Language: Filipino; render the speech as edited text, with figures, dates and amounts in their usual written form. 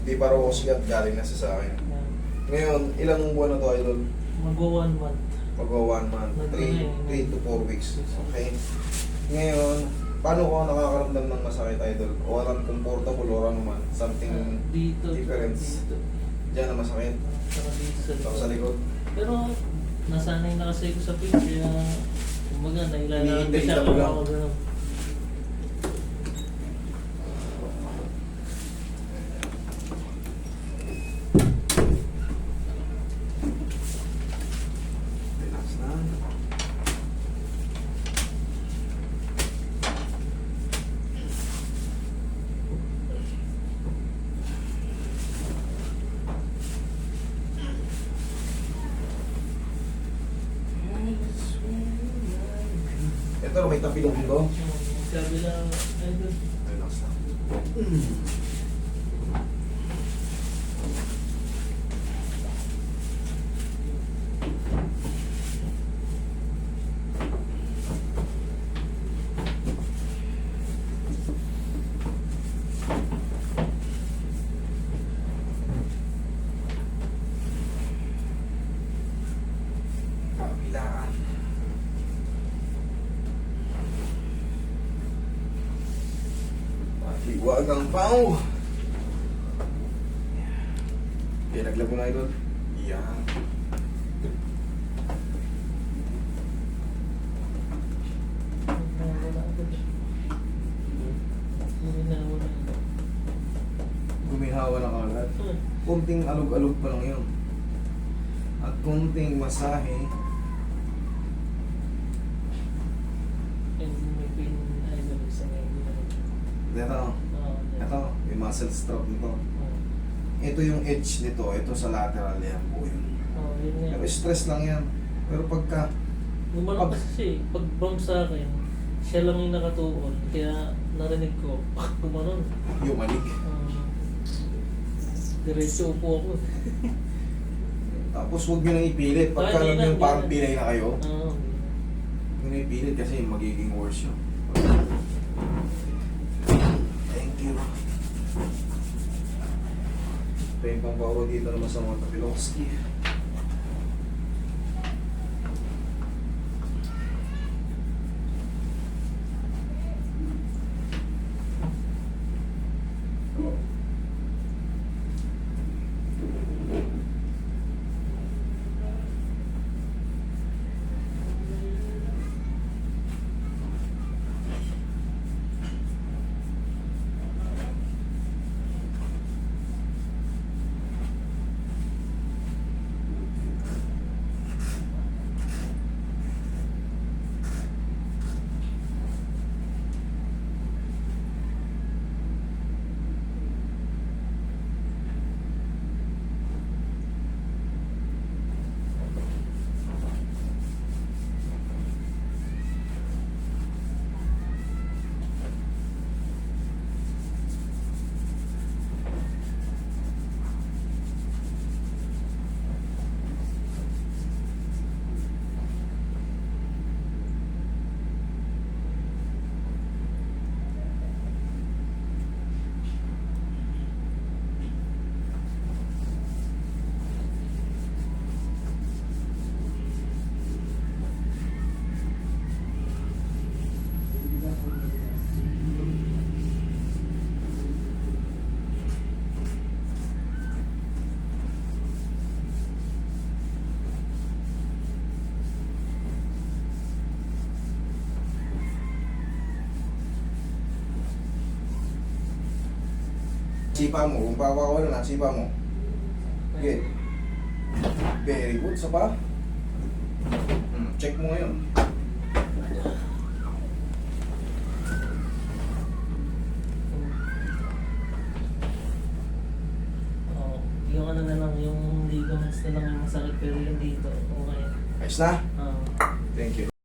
Di pa raw sigat galing na sa akin. Yan. Ngayon, ilang buwan na to, idol? Mag-1 month. Pag 1 month, 3 to 4 weeks. Okay. Ngayon, paano ko nakakaramdam ng masakit, idol? O walang comfortable or ano man? Something Dito. difference. Dito. Diyan na masakit. Saka dito sa Tapos sa likod. Pero, nasanay na kasi ko sa pain, kaya kumbaga, nailalagay Iniintay mo lang. ako gano'n. Relax na. Ito, may tapilong dito. Sabi lang, idol. Relax lang. Kabilaan. Liwag ang pao. Pinaglag mo na ito. Yan. Gumihawa na kagad. Kunting alog-alog pa lang yun. At kunting masahe. Ito, yung muscle strap nito. Ito yung edge nito, ito sa lateral yan po yun. Pero stress lang yan. Pero pagka, Gumanon kasi siya eh. Pag bump sa akin, siya lang yung nakatuon. Kaya narinig ko, gumanon. yumanig. Diretso upo ako. Tapos huwag nyo nang ipilit. Pagka Hindi alam na, nyo hindi parang na. pilay na kayo, Oo. huwag nyo nang ipilit kasi magiging worse yun. Thank you. Ito yung pang-power dito naman sa mga Tapilowski. Sipa mo, kung papakawalan na, sipa mo. Okay. Very good, sa pa. Check mo ngayon. Oo. Yung ano na lang, yung ligaments na lang yung masakit pero yung dito, okay. Ayos na? Oo. Thank you.